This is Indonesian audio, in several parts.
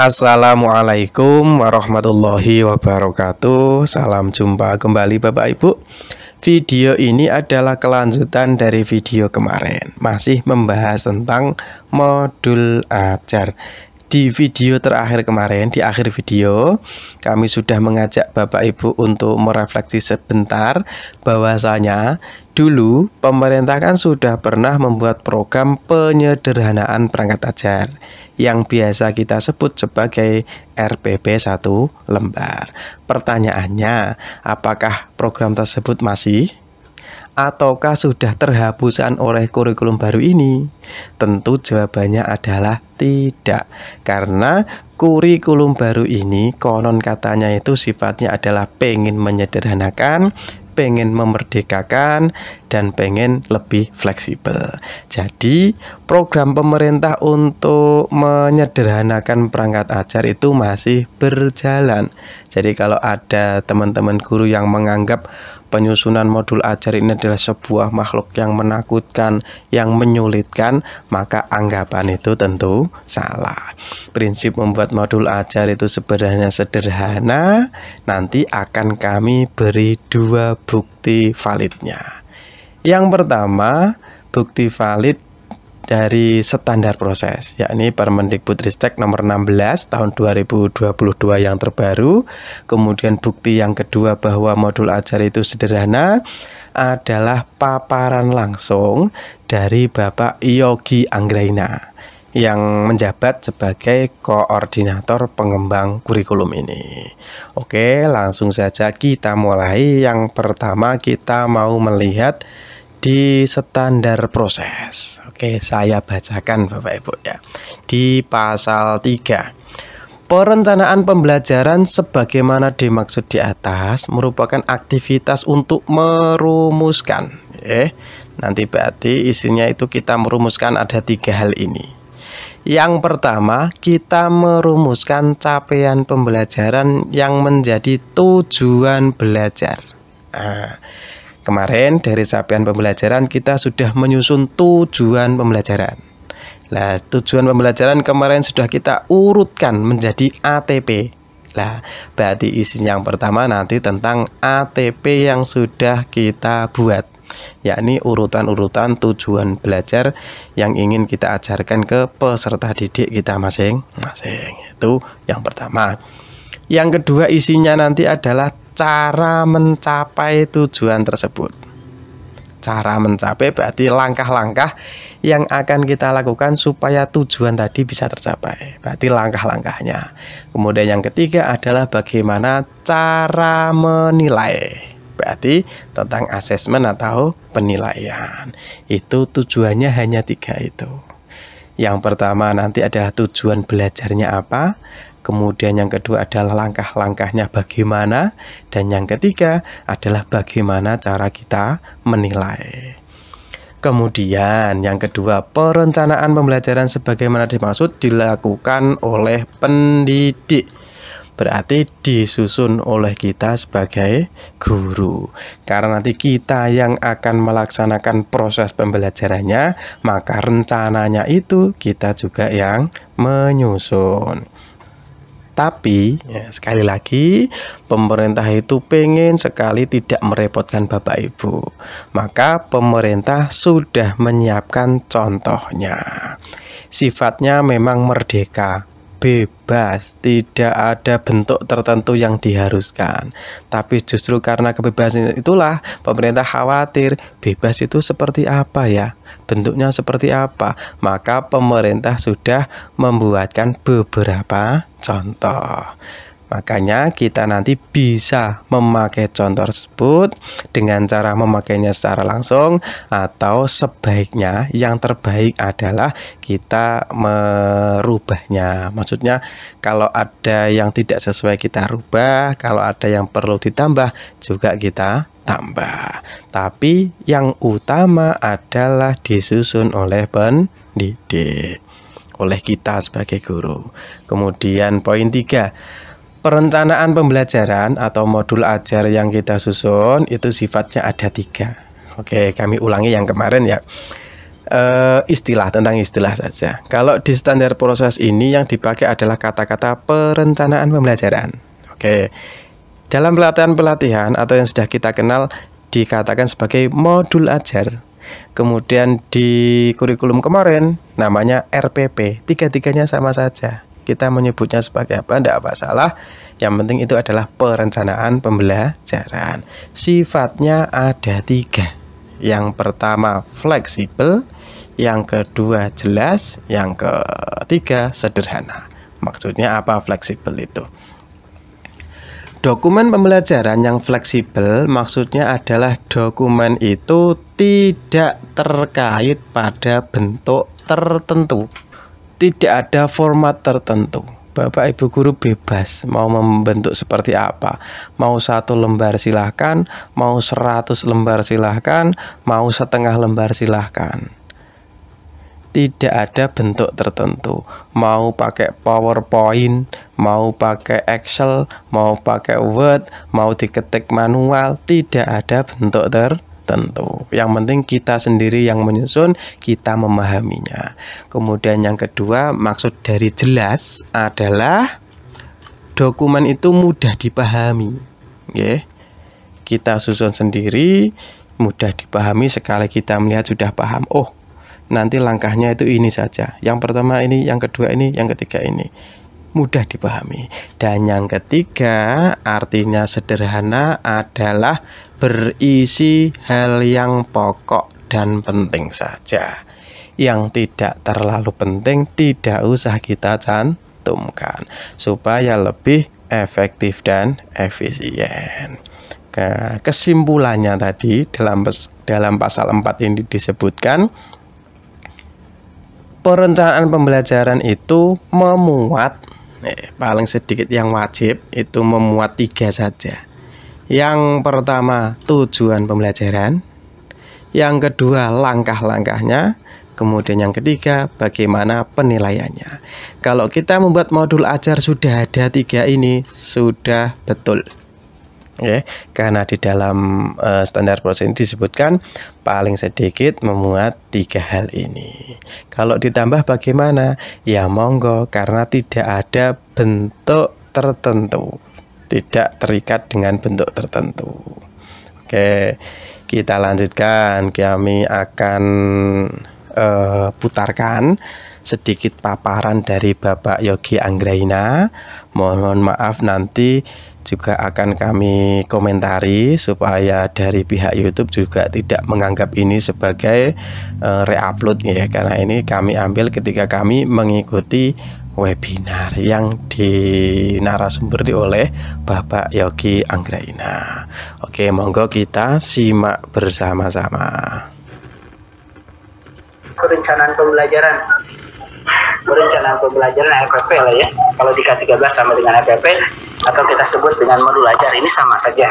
Assalamualaikum warahmatullahi wabarakatuh. Salam jumpa kembali Bapak Ibu. Video ini adalah kelanjutan dari video kemarin, masih membahas tentang modul ajar. Di video terakhir kemarin, di akhir video, kami sudah mengajak Bapak Ibu untuk merefleksi sebentar bahwasanya dulu pemerintah kan sudah pernah membuat program penyederhanaan perangkat ajar yang biasa kita sebut sebagai RPP 1 lembar. Pertanyaannya, apakah program tersebut masih ataukah sudah terhapuskan oleh kurikulum baru ini? Tentu jawabannya adalah tidak, karena kurikulum baru ini konon katanya itu sifatnya adalah pengen menyederhanakan, pengen memerdekakan, dan pengen lebih fleksibel. Jadi program pemerintah untuk menyederhanakan perangkat ajar itu masih berjalan. Jadi kalau ada teman-teman guru yang menganggap penyusunan modul ajar ini adalah sebuah makhluk yang menakutkan, yang menyulitkan, maka anggapan itu tentu salah. Prinsip membuat modul ajar itu sebenarnya sederhana. Nanti akan kami beri dua bukti validnya. Yang pertama, bukti valid dari standar proses, yakni Permendikbudristek nomor 16 tahun 2022 yang terbaru. Kemudian bukti yang kedua bahwa modul ajar itu sederhana adalah paparan langsung dari Bapak Yogi Anggraina yang menjabat sebagai koordinator pengembang kurikulum ini. Oke, langsung saja kita mulai. Yang pertama kita mau melihat di standar proses. Oke, saya bacakan Bapak Ibu ya. Di pasal 3. Perencanaan pembelajaran sebagaimana dimaksud di atas merupakan aktivitas untuk merumuskan. Nanti berarti isinya itu kita merumuskan ada 3 hal ini. Yang pertama, kita merumuskan capaian pembelajaran yang menjadi tujuan belajar. Kemarin dari capaian pembelajaran kita sudah menyusun tujuan pembelajaran. Nah, tujuan pembelajaran kemarin sudah kita urutkan menjadi ATP. Nah, berarti isinya yang pertama nanti tentang ATP yang sudah kita buat, yakni urutan-urutan tujuan belajar yang ingin kita ajarkan ke peserta didik kita masing-masing. Itu yang pertama. Yang kedua isinya nanti adalah cara mencapai tujuan tersebut. Cara mencapai berarti langkah-langkah yang akan kita lakukan supaya tujuan tadi bisa tercapai. Berarti langkah-langkahnya. Kemudian yang ketiga adalah bagaimana cara menilai. Berarti tentang asesmen atau penilaian. Itu tujuannya hanya 3 itu. Yang pertama nanti adalah tujuan belajarnya apa. Kemudian yang kedua adalah langkah-langkahnya bagaimana. Dan yang ketiga adalah bagaimana cara kita menilai. Kemudian yang kedua, perencanaan pembelajaran sebagaimana dimaksud dilakukan oleh pendidik. Berarti disusun oleh kita sebagai guru. Karena nanti kita yang akan melaksanakan proses pembelajarannya, maka rencananya itu kita juga yang menyusun. Tapi ya, sekali lagi pemerintah itu pengen sekali tidak merepotkan Bapak Ibu. Maka pemerintah sudah menyiapkan contohnya. Sifatnya memang merdeka, bebas, tidak ada bentuk tertentu yang diharuskan. Tapi justru karena kebebasan itulah pemerintah khawatir bebas itu seperti apa ya, bentuknya seperti apa. Maka pemerintah sudah membuatkan beberapa contoh. Makanya kita nanti bisa memakai contoh tersebut dengan cara memakainya secara langsung, atau sebaiknya yang terbaik adalah kita merubahnya. Maksudnya kalau ada yang tidak sesuai kita rubah, kalau ada yang perlu ditambah juga kita tambah. Tapi yang utama adalah disusun oleh pendidik, oleh kita sebagai guru. Kemudian poin 3. Perencanaan pembelajaran atau modul ajar yang kita susun itu sifatnya ada 3. Oke, kami ulangi yang kemarin ya. istilah, tentang istilah saja. Kalau di standar proses ini yang dipakai adalah kata-kata perencanaan pembelajaran. Oke. Dalam pelatihan-pelatihan atau yang sudah kita kenal dikatakan sebagai modul ajar. Kemudian di kurikulum kemarin namanya RPP. Tiga-tiganya sama saja. Kita menyebutnya sebagai apa? Tidak masalah. Yang penting itu adalah perencanaan pembelajaran. Sifatnya ada 3. Yang pertama fleksibel, yang kedua jelas, yang ketiga sederhana. Maksudnya apa fleksibel itu? Dokumen pembelajaran yang fleksibel maksudnya adalah dokumen itu tidak terkait pada bentuk tertentu. Tidak ada format tertentu. Bapak Ibu guru bebas mau membentuk seperti apa. Mau 1 lembar silahkan, mau 100 lembar silahkan, mau setengah lembar silahkan. Tidak ada bentuk tertentu. Mau pakai PowerPoint, mau pakai Excel, mau pakai Word, mau diketik manual, tidak ada bentuk tertentu. Yang penting kita sendiri yang menyusun, kita memahaminya. Kemudian yang kedua, maksud dari jelas adalah dokumen itu mudah dipahami. Kita susun sendiri, mudah dipahami, sekali kita melihat sudah paham. Oh, nanti langkahnya itu ini saja. Yang pertama ini, yang kedua ini, yang ketiga ini. Mudah dipahami. Dan yang ketiga, artinya sederhana adalah berisi hal yang pokok dan penting saja. Yang tidak terlalu penting tidak usah kita cantumkan supaya lebih efektif dan efisien. Kesimpulannya tadi dalam pasal 4 ini disebutkan perencanaan pembelajaran itu memuat paling sedikit yang wajib itu memuat 3 saja. Yang pertama tujuan pembelajaran, yang kedua langkah-langkahnya, kemudian yang ketiga bagaimana penilaiannya. Kalau kita membuat modul ajar sudah ada 3 ini sudah betul. Karena di dalam standar proses ini disebutkan paling sedikit memuat 3 hal ini. Kalau ditambah bagaimana? Ya monggo, karena tidak ada bentuk tertentu, tidak terikat dengan bentuk tertentu. Oke, kita lanjutkan. Kami akan putarkan sedikit paparan dari Bapak Yogi Anggraina. Mohon maaf nanti juga akan kami komentari supaya dari pihak YouTube juga tidak menganggap ini sebagai reupload ya, karena ini kami ambil ketika kami mengikuti webinar yang dinarasumber oleh Bapak Yogi Anggraina. Oke, monggo kita simak bersama-sama. Perencanaan pembelajaran FPP lah ya. Kalau di K13 sama dengan FPP atau kita sebut dengan modul ajar, ini sama saja.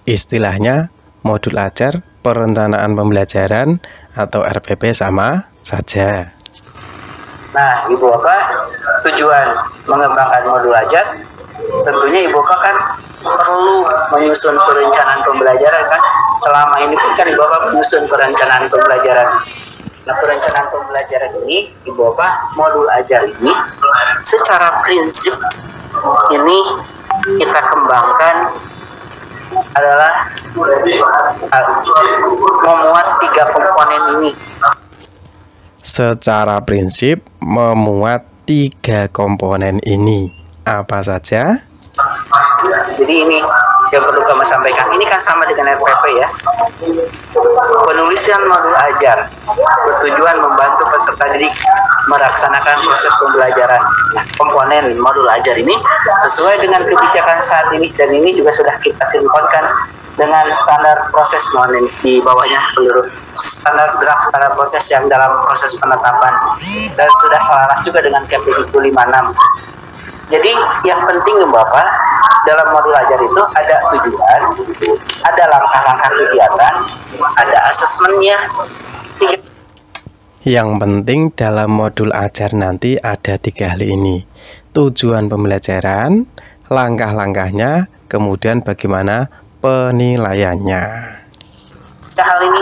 Istilahnya modul ajar, perencanaan pembelajaran atau RPP sama saja. Nah, Ibu Bapak, tujuan mengembangkan modul ajar tentunya Ibu Bapak kan perlu menyusun perencanaan pembelajaran kan. Selama ini pun kan Ibu Bapak menyusun perencanaan pembelajaran. Nah, perencanaan pembelajaran ini, Ibu Bapak, modul ajar ini secara prinsip ini kita kembangkan adalah memuat 3 komponen ini. Secara prinsip memuat 3 komponen ini. Apa saja? Jadi ini yang perlu kami sampaikan. Ini kan sama dengan RPP ya. Penulisan modul ajar bertujuan membantu peserta didik melaksanakan proses pembelajaran. Nah, komponen modul ajar ini sesuai dengan kebijakan saat ini, dan ini juga sudah kita sinkronkan dengan standar proses, mohon di bawahnya seluruh standar draft standar proses yang dalam proses penetapan, dan sudah selaras juga dengan Kemdikbud 56. Jadi yang penting Bapak, dalam modul ajar itu ada tujuan, ada langkah-langkah kegiatan, ada asesmennya. Yang penting dalam modul ajar nanti ada 3 hal ini: tujuan pembelajaran, langkah-langkahnya, kemudian bagaimana penilaiannya. Hal ini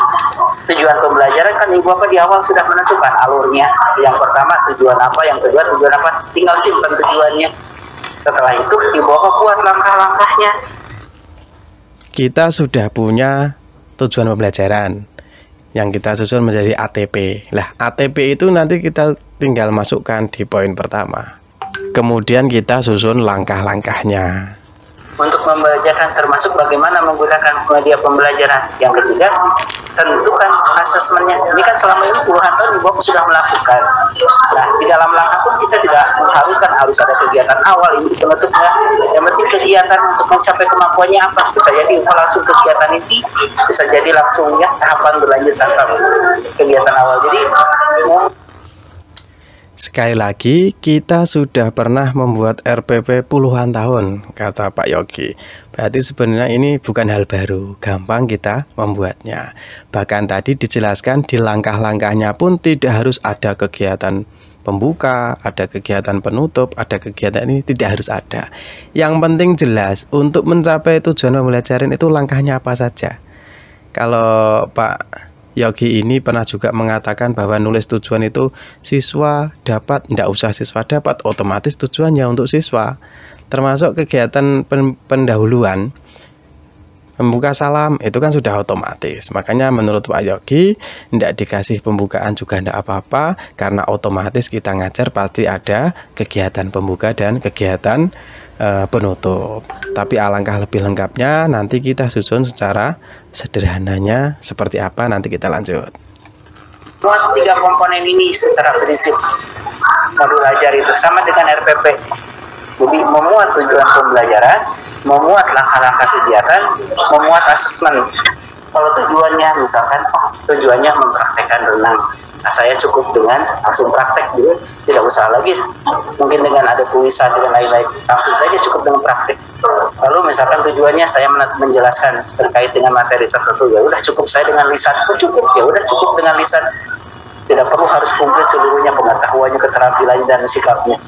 tujuan pembelajaran kan Ibu Bapak di awal sudah menentukan alurnya. Yang pertama tujuan apa, yang kedua tujuan apa, tinggal simpan tujuannya. Setelah itu Ibu Bapak buat langkah-langkahnya. Kita sudah punya tujuan pembelajaran yang kita susun menjadi ATP. Lah, ATP itu nanti kita tinggal masukkan di poin pertama. Kemudian kita susun langkah-langkahnya. Untuk membelajarkan termasuk bagaimana menggunakan media pembelajaran. Yang ketiga, tentukan asesmennya. Ini kan selama ini puluhan tahun Ibu Bapak sudah melakukan. Nah, di dalam langkah pun kita tidak mengharuskan harus ada kegiatan awal ini penutupnya. Yang penting kegiatan untuk mencapai kemampuannya apa. Bisa jadi langsung kegiatan ini, bisa jadi langsung ya tahapan berlanjut tanpa kegiatan awal. Jadi sekali lagi, kita sudah pernah membuat RPP puluhan tahun, kata Pak Yogi. Berarti sebenarnya ini bukan hal baru, gampang kita membuatnya. Bahkan tadi dijelaskan di langkah-langkahnya pun tidak harus ada kegiatan pembuka, ada kegiatan penutup, ada kegiatan ini, tidak harus ada. Yang penting jelas, untuk mencapai tujuan pembelajaran itu langkahnya apa saja. Kalau Pak Yogi ini pernah juga mengatakan bahwa nulis tujuan itu siswa dapat, tidak usah siswa dapat, otomatis tujuannya untuk siswa. Termasuk kegiatan pendahuluan, membuka salam, itu kan sudah otomatis. Makanya menurut Pak Yogi, tidak dikasih pembukaan juga tidak apa-apa, karena otomatis kita ngajar pasti ada kegiatan pembuka dan kegiatan penutup. Tapi alangkah lebih lengkapnya nanti kita susun secara sederhananya seperti apa, nanti kita lanjut. Muat 3 komponen ini secara prinsip modul ajar itu sama dengan RPP. Jadi memuat tujuan pembelajaran, memuat langkah-langkah kegiatan, memuat asesmen. Kalau tujuannya misalkan, tujuannya mempraktekkan renang. Nah, saya cukup dengan langsung praktek gitu, tidak usah lagi mungkin dengan ada tulisan dengan lain-lain, langsung saja cukup dengan praktek. Lalu misalkan tujuannya saya menjelaskan terkait dengan materi tertentu, ya udah cukup saya dengan lisan, cukup ya udah cukup dengan lisan, tidak perlu harus komplit seluruhnya pengetahuannya, keterampilannya dan sikapnya.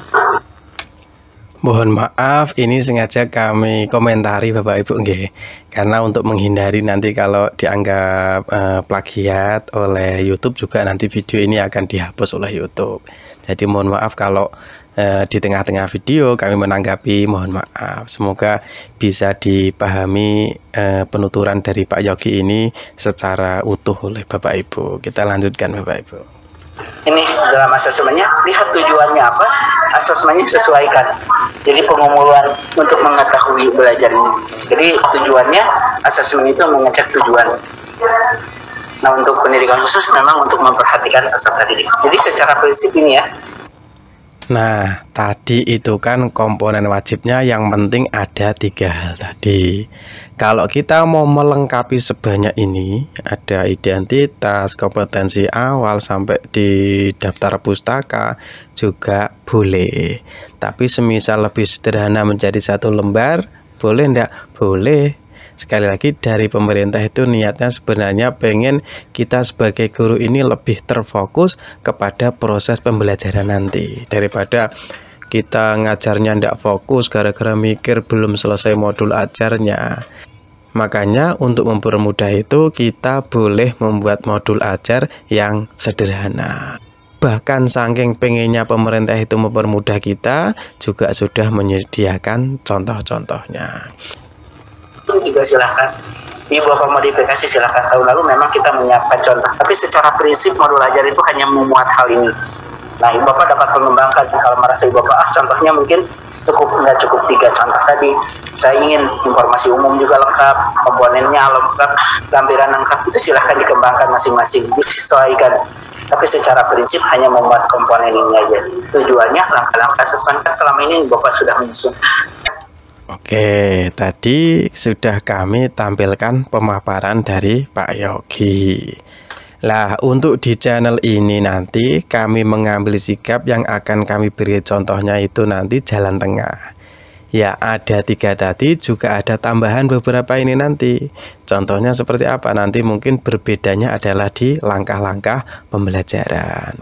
Mohon maaf, ini sengaja kami komentari Bapak Ibu nggih. Karena untuk menghindari nanti kalau dianggap plagiat oleh YouTube, juga nanti video ini akan dihapus oleh YouTube. Jadi mohon maaf kalau di tengah-tengah video kami menanggapi, mohon maaf. Semoga bisa dipahami penuturan dari Pak Yogi ini secara utuh oleh Bapak Ibu. Kita lanjutkan Bapak Ibu. Ini dalam asesmennya, lihat tujuannya apa, asesmennya sesuaikan. Jadi pengumuman untuk mengetahui belajar ini. Jadi tujuannya, asesmen itu mengecek tujuan. Nah, untuk pendidikan khusus memang untuk memperhatikan peserta didik. Jadi secara prinsip ini ya. Nah, tadi itu kan komponen wajibnya, yang penting ada 3 hal tadi. Kalau kita mau melengkapi sebanyak ini, ada identitas, kompetensi awal, sampai di daftar pustaka juga boleh. Tapi semisal lebih sederhana menjadi 1 lembar, boleh enggak? Boleh. Sekali lagi, dari pemerintah itu niatnya sebenarnya pengen kita sebagai guru ini lebih terfokus kepada proses pembelajaran nanti, daripada kita ngajarnya tidak fokus gara-gara mikir belum selesai modul ajarnya. Makanya untuk mempermudah itu kita boleh membuat modul ajar yang sederhana. Bahkan saking pengennya pemerintah itu mempermudah, kita juga sudah menyediakan contoh-contohnya. Juga silahkan Ibu Bapak modifikasi, silahkan. Tahun lalu memang kita menyiapkan contoh, tapi secara prinsip modul ajar itu hanya memuat hal ini. Nah, Ibu Bapak dapat mengembangkan. Kalau merasa Ibu Bapak contohnya mungkin nggak cukup 3 contoh tadi, saya ingin informasi umum juga lengkap, komponennya lengkap, lampiran lengkap, itu silahkan dikembangkan masing-masing, disesuaikan. Tapi secara prinsip hanya membuat komponen ini aja. Tujuannya langkah-langkah sesuai kan selama ini Bapak sudah menyusun. Oke, tadi sudah kami tampilkan pemaparan dari Pak Yogi. Lah, untuk di channel ini nanti kami mengambil sikap yang akan kami beri contohnya itu nanti jalan tengah. Ya, ada 3 tadi, juga ada tambahan beberapa ini nanti. Contohnya seperti apa? Nanti mungkin berbedanya adalah di langkah-langkah pembelajaran.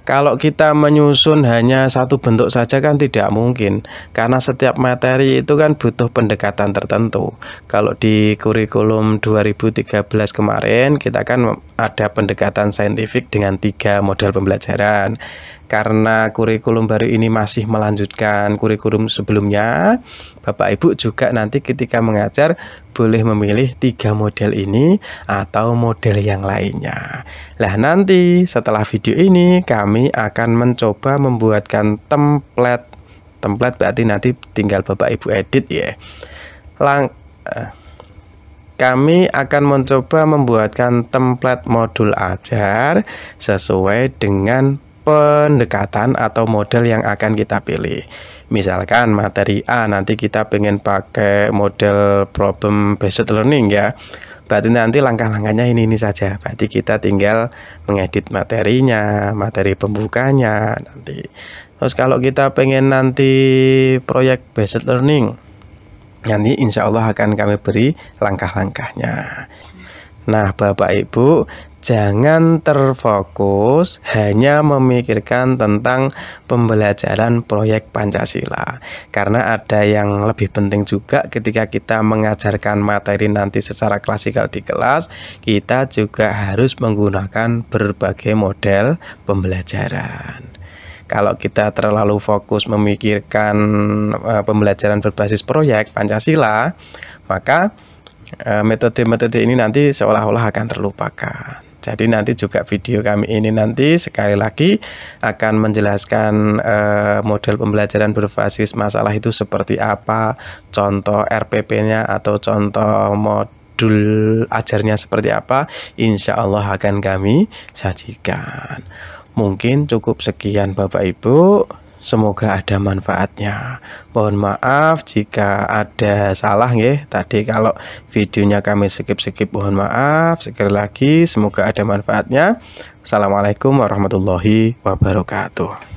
Kalau kita menyusun hanya satu bentuk saja kan tidak mungkin, karena setiap materi itu kan butuh pendekatan tertentu. Kalau di kurikulum 2013 kemarin kita kan ada pendekatan saintifik dengan 3 model pembelajaran. Karena kurikulum baru ini masih melanjutkan kurikulum sebelumnya, Bapak Ibu juga nanti ketika mengajar boleh memilih 3 model ini atau model yang lainnya. Nah, nanti setelah video ini kami akan mencoba membuatkan template. Template berarti nanti tinggal Bapak Ibu edit ya. Kami akan mencoba membuatkan template modul ajar sesuai dengan pendekatan atau model yang akan kita pilih. Misalkan materi A nanti kita pengen pakai model problem based learning ya. Berarti nanti langkah-langkahnya ini saja. Berarti kita tinggal mengedit materinya, materi pembukanya nanti. Terus kalau kita pengen nanti proyek based learning, nanti insya Allah akan kami beri langkah-langkahnya. Nah, Bapak Ibu, jangan terfokus hanya memikirkan tentang pembelajaran proyek Pancasila, karena ada yang lebih penting juga ketika kita mengajarkan materi nanti secara klasikal di kelas. Kita juga harus menggunakan berbagai model pembelajaran. Kalau kita terlalu fokus memikirkan pembelajaran berbasis proyek Pancasila, maka metode-metode ini nanti seolah-olah akan terlupakan. Jadi nanti juga video kami ini nanti sekali lagi akan menjelaskan model pembelajaran berbasis masalah itu seperti apa, contoh RPP-nya atau contoh modul ajarnya seperti apa, insya Allah akan kami sajikan. Mungkin cukup sekian Bapak Ibu. Semoga ada manfaatnya. Mohon maaf jika ada salah ya. Tadi kalau videonya kami skip mohon maaf. Sekali lagi semoga ada manfaatnya. Assalamualaikum warahmatullahi wabarakatuh.